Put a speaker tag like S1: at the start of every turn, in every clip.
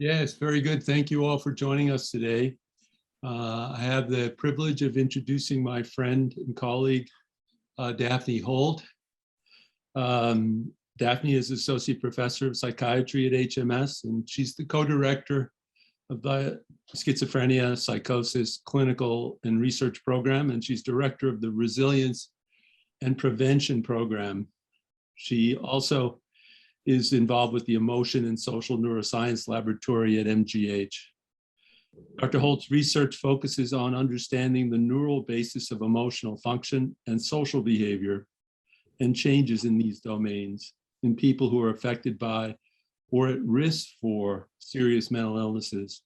S1: Yes, very good. Thank you all for joining us today. I have the privilege of introducing my friend and colleague, Daphne Holt. Daphne is Associate Professor of Psychiatry at HMS, and she's the co-director of the Schizophrenia Psychosis Clinical and Research Program, and she's director of the Resilience and Prevention Program. She also is involved with the Emotion and Social Neuroscience Laboratory at MGH. Dr. Holt's research focuses on understanding the neural basis of emotional function and social behavior and changes in these domains in people who are affected by or at risk for serious mental illnesses.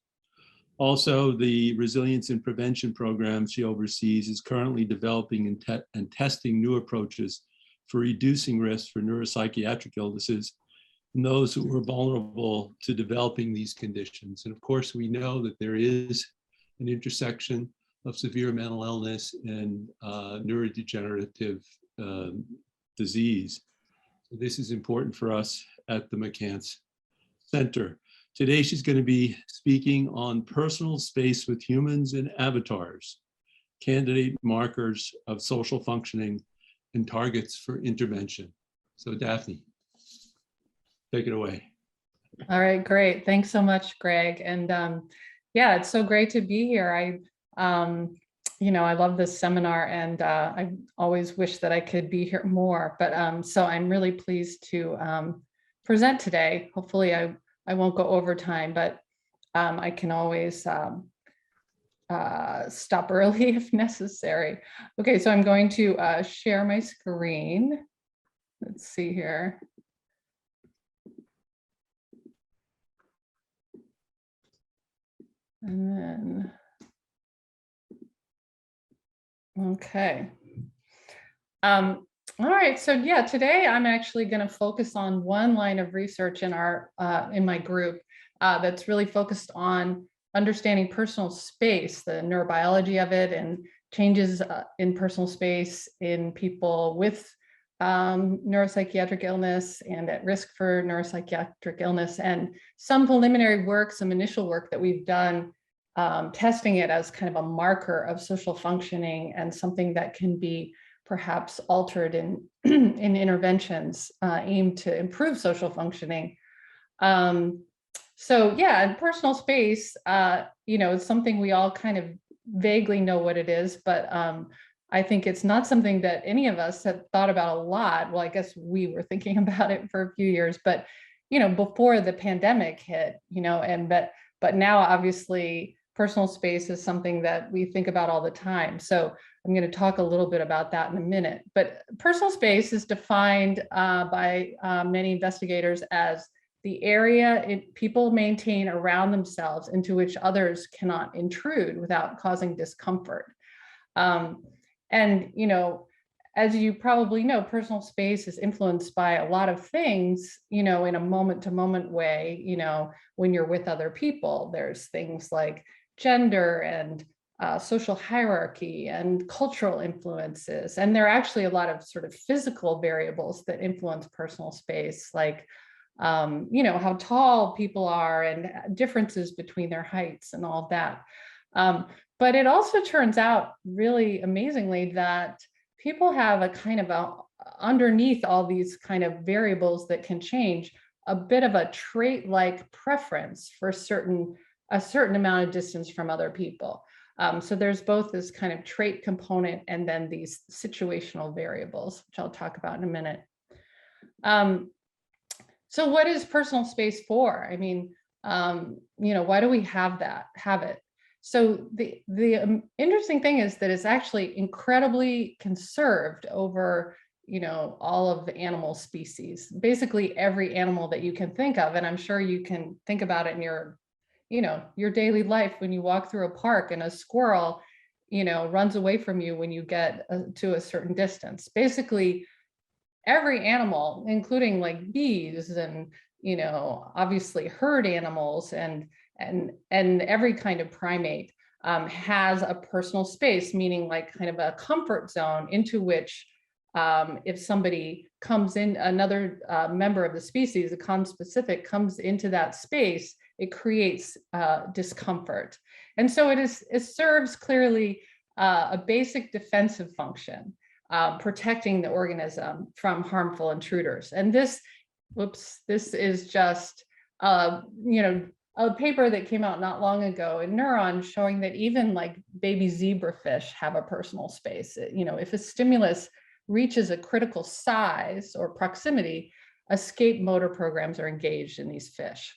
S1: Also, the Resilience and Prevention Program she oversees is currently developing and testing new approaches for reducing risk for neuropsychiatric illnesses and those who are vulnerable to developing these conditions. And of course, we know that there is an intersection of severe mental illness and neurodegenerative disease. So this is important for us at the McCants Center. Today, she's going to be speaking on personal space with humans and avatars, candidate markers of social functioning and targets for intervention. So Daphne, take it away.
S2: All right, great. Thanks so much, Greg. And yeah, it's so great to be here. I love this seminar, and I always wish that I could be here more. But so I'm really pleased to present today. Hopefully, I won't go over time, but I can always stop early if necessary. Okay, so I'm going to share my screen. Let's see here. And then, okay. All right, so yeah, today I'm actually going to focus on one line of research in my group that's really focused on understanding personal space, the neurobiology of it, and changes in personal space in people with neuropsychiatric illness and at risk for neuropsychiatric illness, and some preliminary work, some initial work that we've done testing it as kind of a marker of social functioning and something that can be perhaps altered in interventions aimed to improve social functioning. So yeah, and personal space, it's something we all kind of vaguely know what it is, but I think it's not something that any of us had thought about a lot. Well, I guess we were thinking about it for a few years, but before the pandemic hit, but now obviously personal space is something that we think about all the time. So I'm going to talk a little bit about that in a minute. But personal space is defined by many investigators as the area people maintain around themselves into which others cannot intrude without causing discomfort. And as you probably know, personal space is influenced by a lot of things, in a moment-to-moment way. When you're with other people, there's things like gender and social hierarchy and cultural influences. And there are actually a lot of sort of physical variables that influence personal space, like, how tall people are and differences between their heights and all of that. But it also turns out really amazingly that people have a kind of underneath all these kind of variables that can change, a bit of a trait-like preference for a certain amount of distance from other people. So there's both this kind of trait component and then these situational variables, which I'll talk about in a minute. So what is personal space for? I mean, why do we have it? So the interesting thing is that it's actually incredibly conserved over, all of the animal species, basically every animal that you can think of. And I'm sure you can think about it in your daily life when you walk through a park and a squirrel, runs away from you when you get to a certain distance. Basically, every animal, including like bees and, obviously herd animals and every kind of primate has a personal space, meaning like kind of a comfort zone into which if somebody comes in, another member of the species, a conspecific comes into that space, it creates discomfort. And so it serves clearly a basic defensive function, protecting the organism from harmful intruders. And this is just, a paper that came out not long ago in Neuron showing that even like baby zebrafish have a personal space. If a stimulus reaches a critical size or proximity, escape motor programs are engaged in these fish.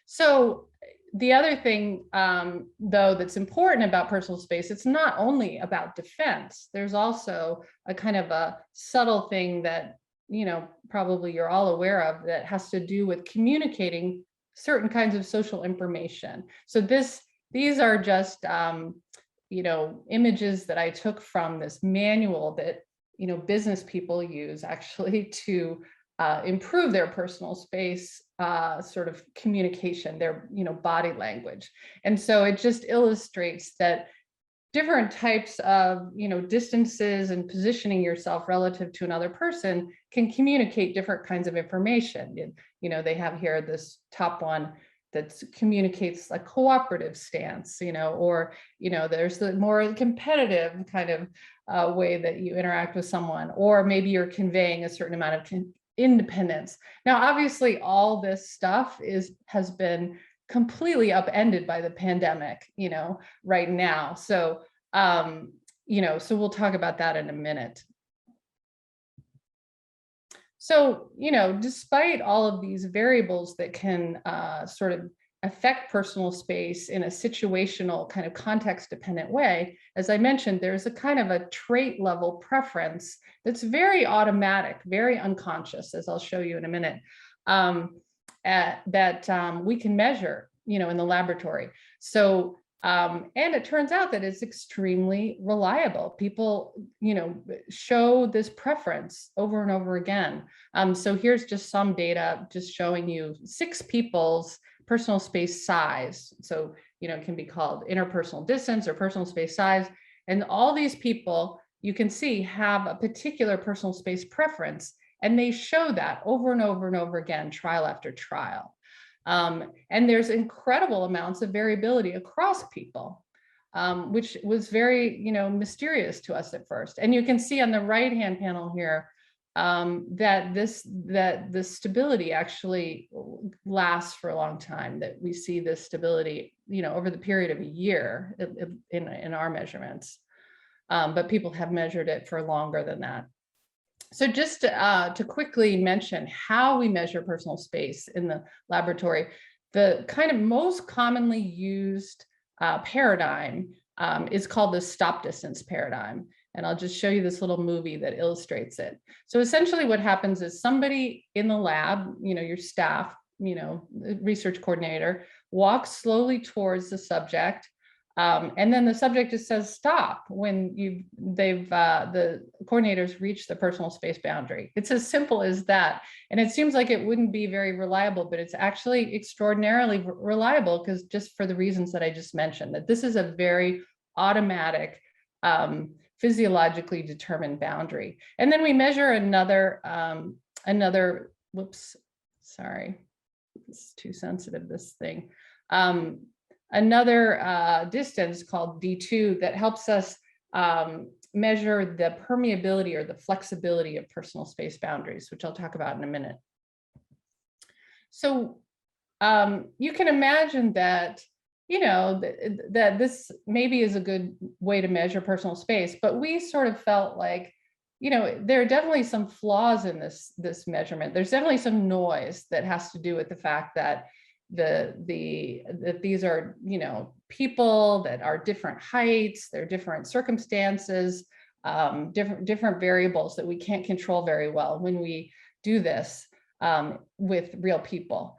S2: So the other thing, though, that's important about personal space, it's not only about defense. There's also a kind of a subtle thing that, probably you're all aware of, that has to do with communicating certain kinds of social information. So these are just, images that I took from this manual that, business people use actually to improve their personal space sort of communication, their body language. And so it just illustrates that different types of distances and positioning yourself relative to another person can communicate different kinds of information. They have here this top one that communicates a cooperative stance, or there's the more competitive kind of way that you interact with someone, or maybe you're conveying a certain amount of independence. Now, obviously, all this stuff has been completely upended by the pandemic, right now. So, so we'll talk about that in a minute. So, despite all of these variables that can sort of affect personal space in a situational kind of context dependent way, as I mentioned, there's a kind of a trait level preference that's very automatic, very unconscious, as I'll show you in a minute, that we can measure, in the laboratory. So, and it turns out that it's extremely reliable. People, show this preference over and over again. So here's just some data just showing you 6 people's personal space size. So, it can be called interpersonal distance or personal space size. And all these people, you can see, have a particular personal space preference. And they show that over and over and over again, trial after trial. And there's incredible amounts of variability across people, which was very, mysterious to us at first. And you can see on the right-hand panel here that the stability actually lasts for a long time, that we see this stability, over the period of a year in our measurements. But people have measured it for longer than that. So just to quickly mention how we measure personal space in the laboratory, the kind of most commonly used paradigm is called the stop distance paradigm. And I'll just show you this little movie that illustrates it. So essentially what happens is somebody in the lab, your staff, research coordinator, walks slowly towards the subject. And then the subject just says stop when the coordinators reach the personal space boundary. It's as simple as that. And it seems like it wouldn't be very reliable, but it's actually extraordinarily reliable, because just for the reasons that I just mentioned, that this is a very automatic, physiologically determined boundary. And then we measure another, whoops, sorry, it's too sensitive, this thing. Another distance called D2 that helps us measure the permeability or the flexibility of personal space boundaries, which I'll talk about in a minute. So you can imagine that, that this maybe is a good way to measure personal space, but we sort of felt like, there are definitely some flaws in this measurement. There's definitely some noise that has to do with the fact that that these are, people that are different heights, they're different circumstances, different variables that we can't control very well when we do this with real people.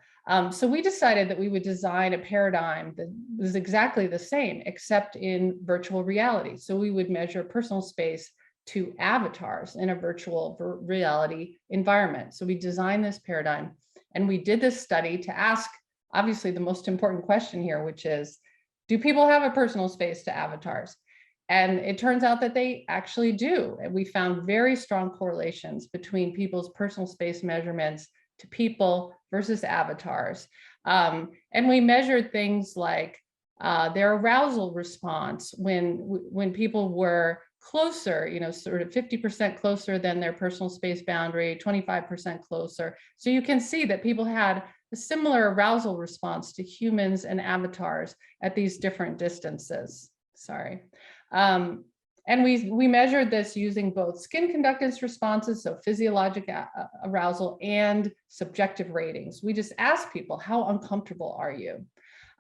S2: So we decided that we would design a paradigm that was exactly the same, except in virtual reality. So we would measure personal space to avatars in a virtual reality environment. So we designed this paradigm, and we did this study to ask, obviously, the most important question here, which is, do people have a personal space to avatars? And it turns out that they actually do. And we found very strong correlations between people's personal space measurements to people versus avatars. And we measured things like their arousal response when people were closer, sort of 50% closer than their personal space boundary, 25% closer. So you can see that people had a similar arousal response to humans and avatars at these different distances. Sorry. And we measured this using both skin conductance responses, so physiologic arousal, and subjective ratings. We just asked people, how uncomfortable are you?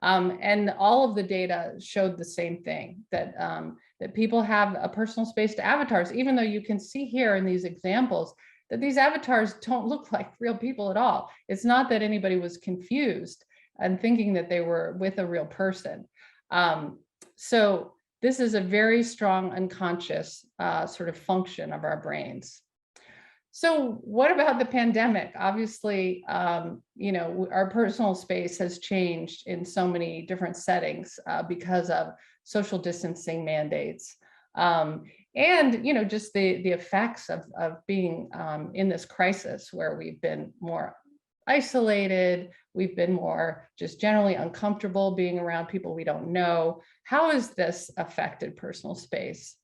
S2: And all of the data showed the same thing, that people have a personal space to avatars, even though you can see here in these examples that these avatars don't look like real people at all. It's not that anybody was confused and thinking that they were with a real person. So this is a very strong unconscious sort of function of our brains. So what about the pandemic? Obviously, our personal space has changed in so many different settings because of social distancing mandates. And just the effects of being in this crisis where we've been more isolated, we've been more just generally uncomfortable being around people we don't know. How has this affected personal space?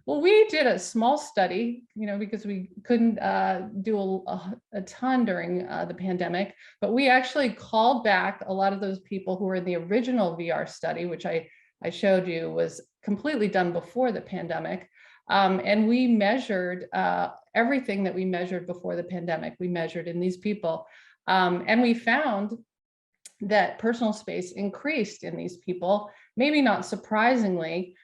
S2: Well, we did a small study, because we couldn't do a ton during the pandemic, but we actually called back a lot of those people who were in the original VR study, which I showed you was completely done before the pandemic. And we measured everything that we measured before the pandemic, we measured in these people. And we found that personal space increased in these people, maybe not surprisingly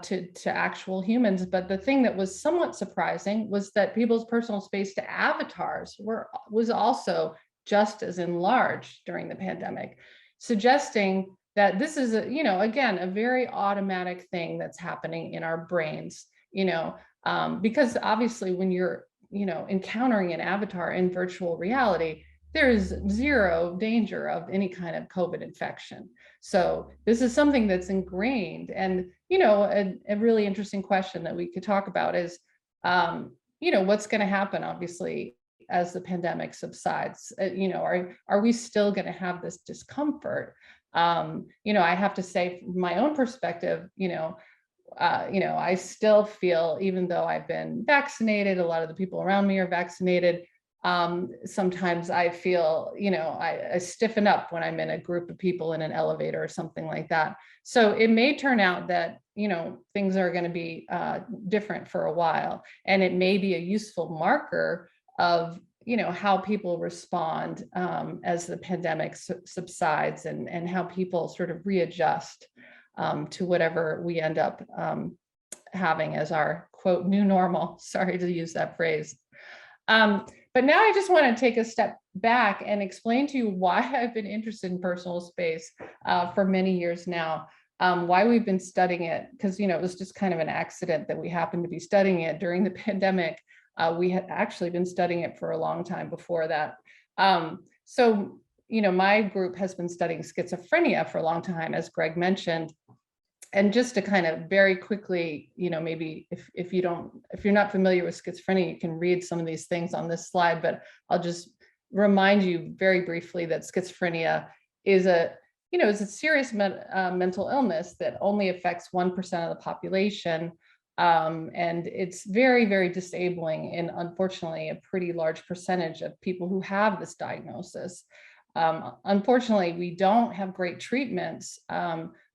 S2: to actual humans, but the thing that was somewhat surprising was that people's personal space to avatars was also just as enlarged during the pandemic, suggesting that this is, again, a very automatic thing that's happening in our brains, because obviously when you're, encountering an avatar in virtual reality, there's zero danger of any kind of COVID infection. So this is something that's ingrained. And, a really interesting question that we could talk about is, what's going to happen, obviously, as the pandemic subsides? Are we still going to have this discomfort? I have to say, from my own perspective, I still feel, even though I've been vaccinated, a lot of the people around me are vaccinated. Sometimes I feel, I stiffen up when I'm in a group of people in an elevator or something like that. So it may turn out that, things are going to be different for a while, and it may be a useful marker of, how people respond as the pandemic subsides, and how people sort of readjust to whatever we end up having as our, quote, new normal. Sorry to use that phrase. But now I just want to take a step back and explain to you why I've been interested in personal space for many years now, why we've been studying it, because, it was just kind of an accident that we happened to be studying it during the pandemic. We had actually been studying it for a long time before that. So, my group has been studying schizophrenia for a long time, as Greg mentioned. And just to kind of very quickly, maybe if you're not familiar with schizophrenia, you can read some of these things on this slide, but I'll just remind you very briefly that schizophrenia is a serious mental illness that only affects 1% of the population. And it's very, very disabling in, unfortunately, a pretty large percentage of people who have this diagnosis. Unfortunately, we don't have great treatments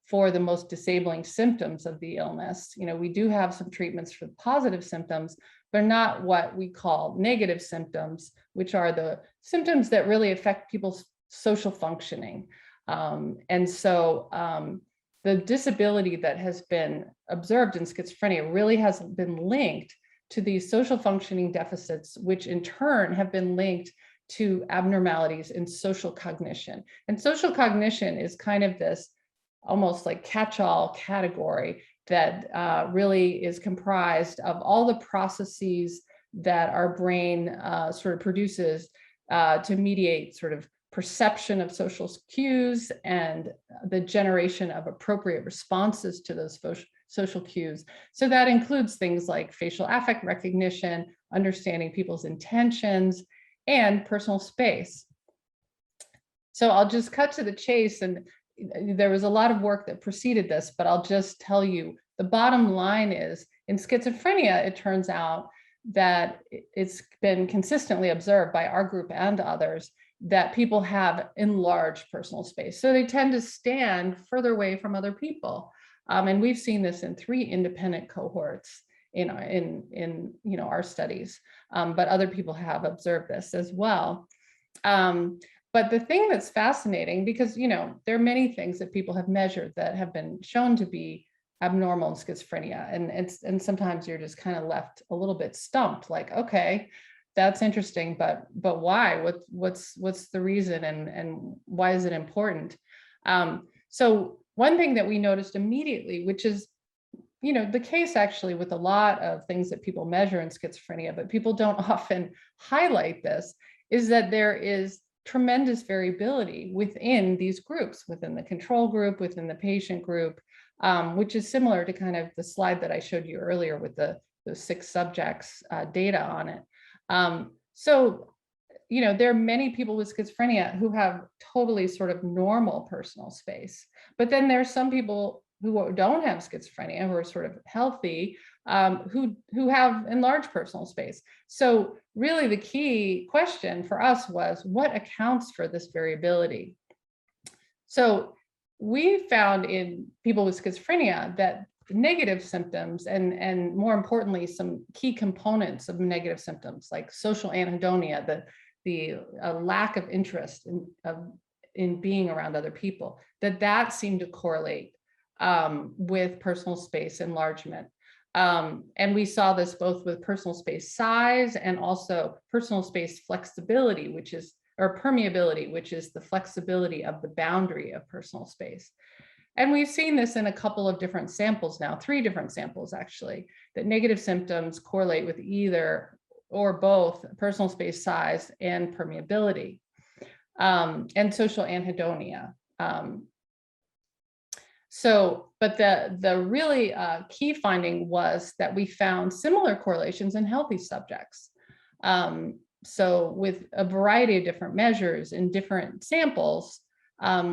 S2: for the most disabling symptoms of the illness. We do have some treatments for the positive symptoms, but not what we call negative symptoms, which are the symptoms that really affect people's social functioning. And so the disability that has been observed in schizophrenia really has been linked to these social functioning deficits, which in turn have been linked to abnormalities in social cognition. And social cognition is kind of this almost like catch-all category that really is comprised of all the processes that our brain sort of produces to mediate sort of perception of social cues and the generation of appropriate responses to those social cues. So that includes things like facial affect recognition, understanding people's intentions, and personal space. So I'll just cut to the chase, and there was a lot of work that preceded this, but I'll just tell you the bottom line is in schizophrenia, it turns out that it's been consistently observed by our group and others that people have enlarged personal space. So they tend to stand further away from other people. And we've seen this in 3 independent cohorts in our studies, but other people have observed this as well. But the thing that's fascinating, because there are many things that people have measured that have been shown to be abnormal in schizophrenia, and sometimes you're just kind of left a little bit stumped, like, okay, that's interesting, but why? What's the reason, and why is it important? So one thing that we noticed immediately, which is the case actually with a lot of things that people measure in schizophrenia, but people don't often highlight this, is that there is tremendous variability within these groups, within the control group, within the patient group, which is similar to kind of the slide that I showed you earlier with the 6 subjects data on it. So, there are many people with schizophrenia who have totally sort of normal personal space, but then there's some people who don't have schizophrenia, who are sort of healthy, who have enlarged personal space. So really the key question for us was, what accounts for this variability? So we found in people with schizophrenia that negative symptoms and more importantly, some key components of negative symptoms like social anhedonia, the lack of interest in being around other people, that seemed to correlate with personal space enlargement. And we saw this both with personal space size and also personal space flexibility, or permeability, which is the flexibility of the boundary of personal space. And we've seen this in a couple of different samples now, 3 different samples actually, that negative symptoms correlate with either or both personal space size and permeability, and social anhedonia. But the really key finding was that we found similar correlations in healthy subjects. So with a variety of different measures in different samples,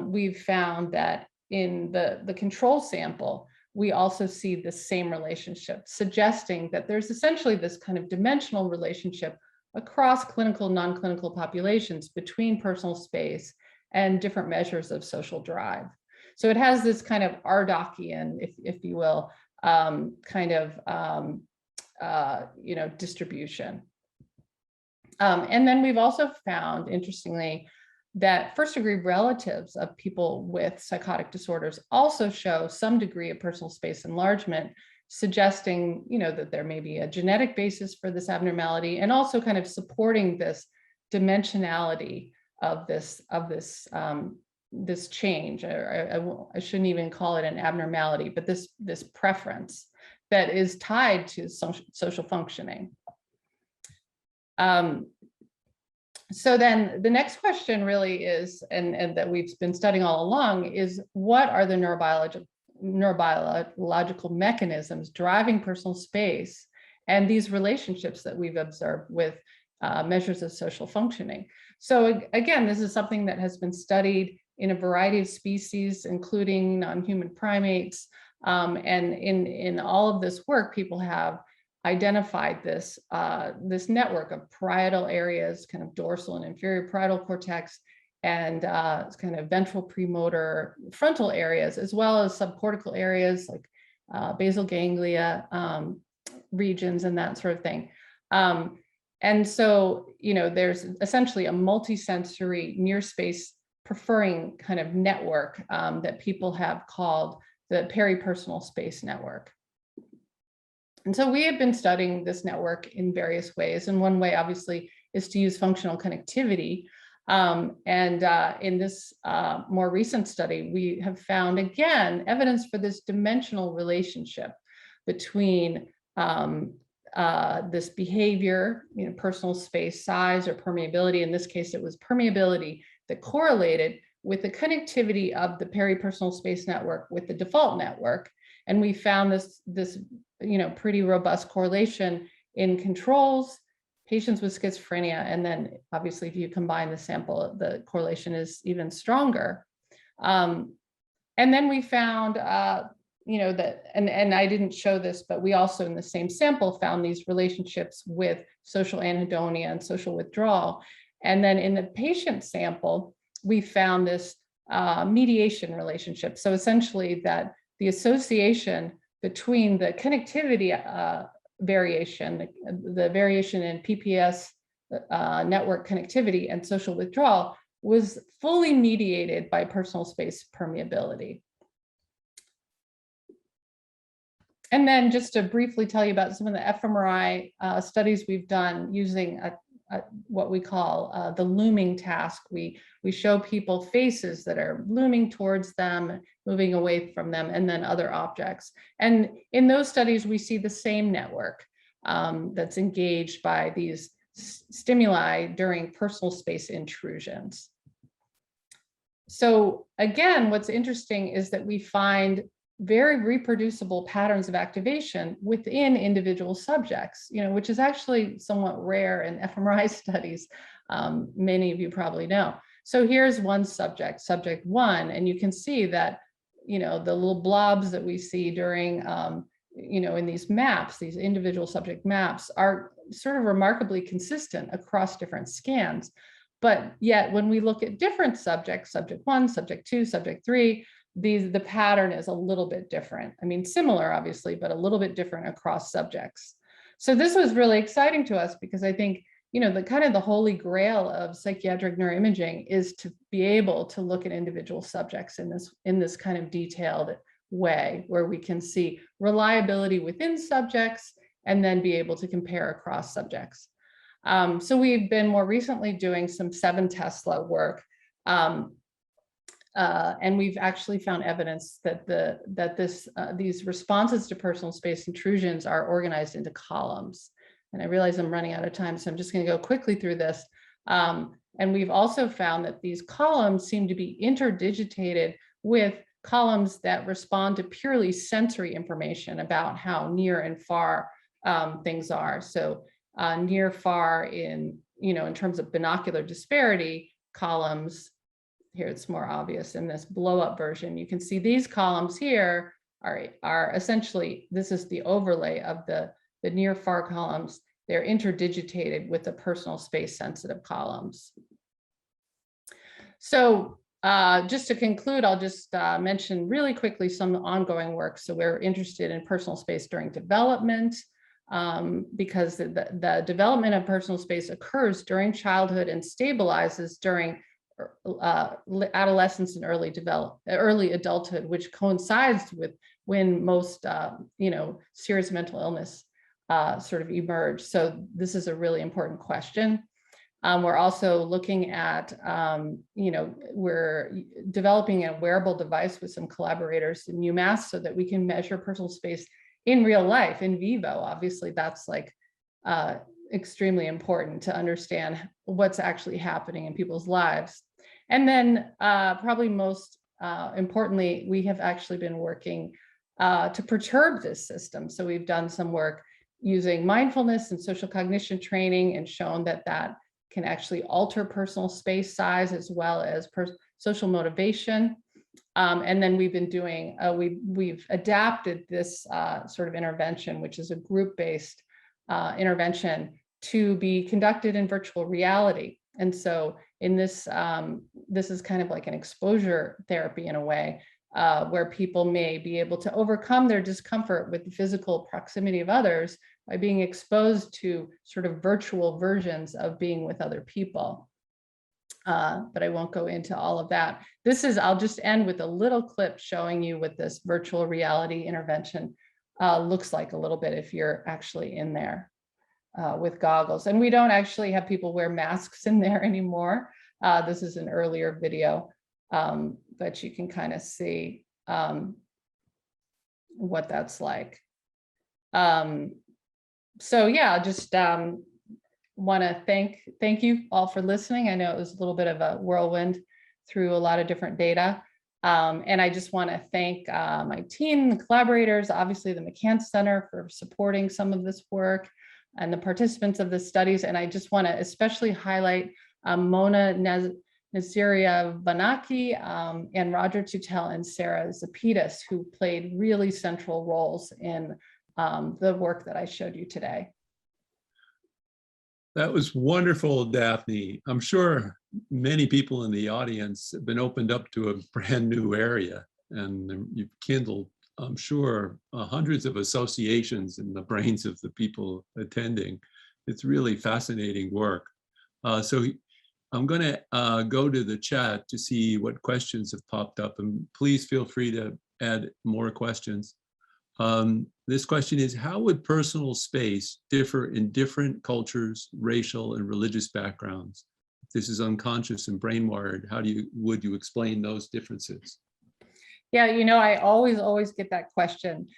S2: we've found that in the control sample, we also see the same relationship, suggesting that there's essentially this kind of dimensional relationship across clinical, non-clinical populations between personal space and different measures of social drive. So it has this kind of Ardockian, if you will, distribution. And then we've also found, interestingly, that first-degree relatives of people with psychotic disorders also show some degree of personal space enlargement, suggesting, that there may be a genetic basis for this abnormality, and also kind of supporting this dimensionality of this change. I shouldn't even call it an abnormality, but this preference that is tied to social functioning. So then the next question really is, and that we've been studying all along, is what are the neurobiological mechanisms driving personal space and these relationships that we've observed with measures of social functioning. So again, this is something that has been studied in a variety of species, including non-human primates. And in all of this work, people have identified this network of parietal areas, kind of dorsal and inferior parietal cortex, and kind of ventral premotor frontal areas, as well as subcortical areas like basal ganglia regions and that sort of thing. And so, there's essentially a multisensory near space preferring kind of network that people have called the peripersonal space network. And so we have been studying this network in various ways. And one way, obviously, is to use functional connectivity. In this more recent study, we have found, again, evidence for this dimensional relationship between this behavior, personal space size or permeability. In this case, it was permeability that correlated with the connectivity of the peripersonal space network with the default network. And we found this pretty robust correlation in controls, patients with schizophrenia. And then obviously, if you combine the sample, the correlation is even stronger. And then we found, that, and I didn't show this, but we also in the same sample found these relationships with social anhedonia and social withdrawal. And then in the patient sample, we found this mediation relationship. So essentially that the association between the connectivity variation, the variation in PPS network connectivity and social withdrawal was fully mediated by personal space permeability. And then just to briefly tell you about some of the fMRI studies we've done using what we call the looming task. We show people faces that are looming towards them, moving away from them, and then other objects. And in those studies, we see the same network that's engaged by these stimuli during personal space intrusions. So again, what's interesting is that we find very reproducible patterns of activation within individual subjects, which is actually somewhat rare in fMRI studies. Many of you probably know. So here's one subject, subject 1, and you can see that, the little blobs that we see during, in these maps, these individual subject maps are sort of remarkably consistent across different scans. But yet when we look at different subjects, subject 1, subject 2, subject 3, the pattern is a little bit different. I mean, similar, obviously, but a little bit different across subjects. So this was really exciting to us because I think, the kind of the holy grail of psychiatric neuroimaging is to be able to look at individual subjects in this kind of detailed way where we can see reliability within subjects and then be able to compare across subjects. So we've been more recently doing some 7 Tesla work. And we've actually found evidence that these responses to personal space intrusions are organized into columns. And I realize I'm running out of time, so I'm just going to go quickly through this. And we've also found that these columns seem to be interdigitated with columns that respond to purely sensory information about how near and far things are. So near, far in terms of binocular disparity columns. Here it's more obvious in this blow up version. You can see these columns here are essentially, this is the overlay of the near far columns. They're interdigitated with the personal space sensitive columns. So just to conclude, I'll just mention really quickly some ongoing work. So we're interested in personal space during development because the development of personal space occurs during childhood and stabilizes during adolescence and early adulthood, which coincides with when most serious mental illness sort of emerge. So this is a really important question. We're also looking at, we're developing a wearable device with some collaborators in UMass so that we can measure personal space in real life, in vivo. Obviously, that's like extremely important to understand what's actually happening in people's lives. And then probably most importantly, we have actually been working to perturb this system. So we've done some work using mindfulness and social cognition training and shown that that can actually alter personal space size as well as social motivation. And then we've been doing, we've adapted this sort of intervention, which is a group-based intervention, to be conducted in virtual reality. And so in this, this is kind of like an exposure therapy in a way, where people may be able to overcome their discomfort with the physical proximity of others by being exposed to sort of virtual versions of being with other people. But I won't go into all of that. I'll just end with a little clip showing you what this virtual reality intervention looks like a little bit if you're actually in there with goggles. And we don't actually have people wear masks in there anymore. This is an earlier video, but you can kind of see what that's like. So yeah, just want to thank you all for listening. I know it was a little bit of a whirlwind through a lot of different data. And I just want to thank my team, the collaborators, obviously the McCann Center for supporting some of this work. and the participants of the studies. And I just want to especially highlight Mona Naziria Vanaki and Roger Tutel and Sarah Zapidis, who played really central roles in the work that I showed you today.
S1: That was wonderful, Daphne. I'm sure many people in the audience have been opened up to a brand new area, and you've kindled, I'm sure, hundreds of associations in the brains of the people attending. It's really fascinating work. So I'm going to go to the chat to see what questions have popped up, and please feel free to add more questions. This question is, how would personal space differ in different cultures, racial and religious backgrounds? If this is unconscious and brain-wired, would you explain those differences?
S2: Yeah, I always get that question.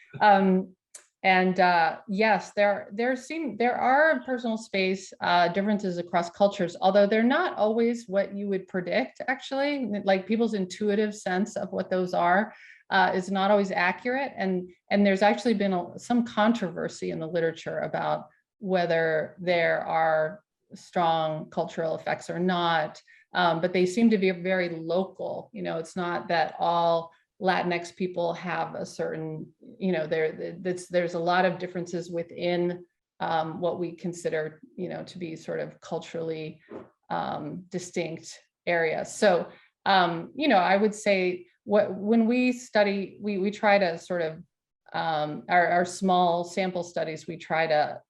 S2: Yes, there are personal space differences across cultures, although they're not always what you would predict, actually. Like, people's intuitive sense of what those are is not always accurate. And there's actually been some controversy in the literature about whether there are strong cultural effects or not, but they seem to be very local. It's not that all Latinx people have a certain, there's a lot of differences within what we consider, to be sort of culturally distinct areas. So, I would say when we study, we try to sort of, our small sample studies, we try to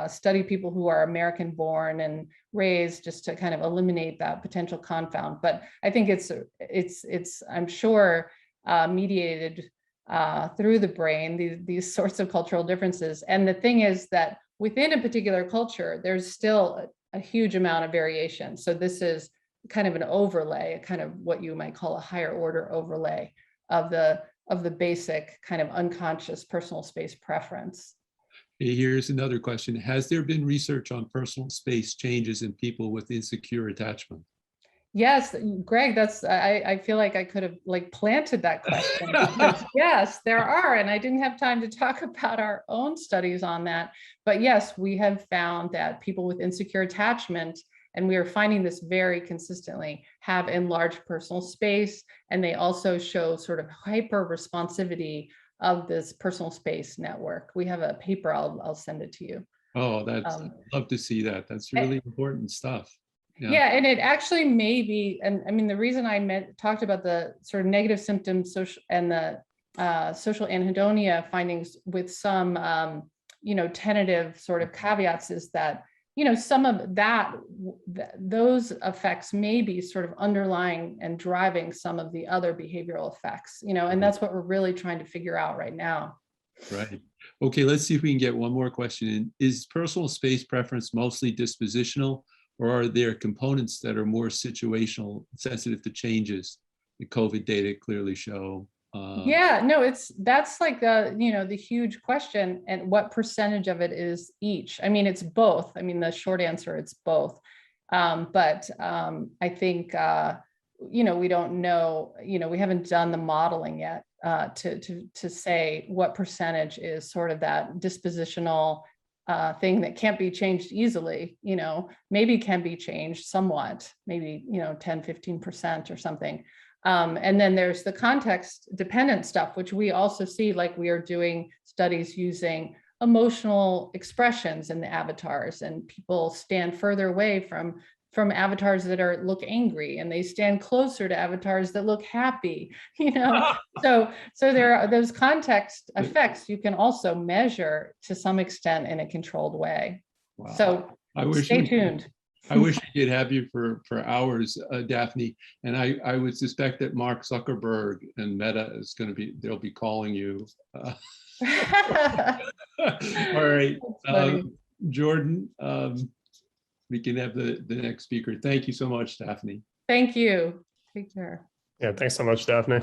S2: study people who are American born and raised, just to kind of eliminate that potential confound. But I think it's I'm sure, mediated through the brain, these sorts of cultural differences. And the thing is that within a particular culture, there's still a huge amount of variation. So this is kind of an overlay, a kind of what you might call a higher order overlay of the basic kind of unconscious personal space preference.
S1: Here's another question. Has there been research on personal space changes in people with insecure attachment?
S2: Yes, Greg, I feel like I could have planted that question. Yes, there are, and I didn't have time to talk about our own studies on that. But yes, we have found that people with insecure attachment, and we are finding this very consistently, have enlarged personal space, and they also show sort of hyper responsivity of this personal space network. We have a paper, I'll send it to you.
S1: Oh, I'd love to see that. That's really important stuff.
S2: Yeah, and it actually may be, and I mean, the reason I talked about the sort of negative symptoms and the social anhedonia findings with some, tentative sort of caveats is that, some of those effects may be sort of underlying and driving some of the other behavioral effects, and that's what we're really trying to figure out right now.
S1: Right. Okay, let's see if we can get one more question in. Is personal space preference mostly dispositional, or are there components that are more situational, sensitive to changes? The COVID data clearly show.
S2: Yeah, no, that's like the huge question, and what percentage of it is each? I mean, it's both. I mean, the short answer, it's both. But I think we don't know. We haven't done the modeling yet to say what percentage is sort of that dispositional thing that can't be changed easily. Maybe can be changed somewhat, maybe 10-15% or something. And then there's the context dependent stuff, which we also see, like we are doing studies using emotional expressions in the avatars, and people stand further away from avatars that look angry, and they stand closer to avatars that look happy, so there are those context effects you can also measure to some extent in a controlled way. Wow. So stay tuned.
S1: I wish I could have you for hours, Daphne. And I would suspect that Mark Zuckerberg and Meta they'll be calling you. All right, Jordan, we can have the next speaker. Thank you so much, Daphne.
S2: Thank you. Take care.
S3: Yeah, thanks so much, Daphne.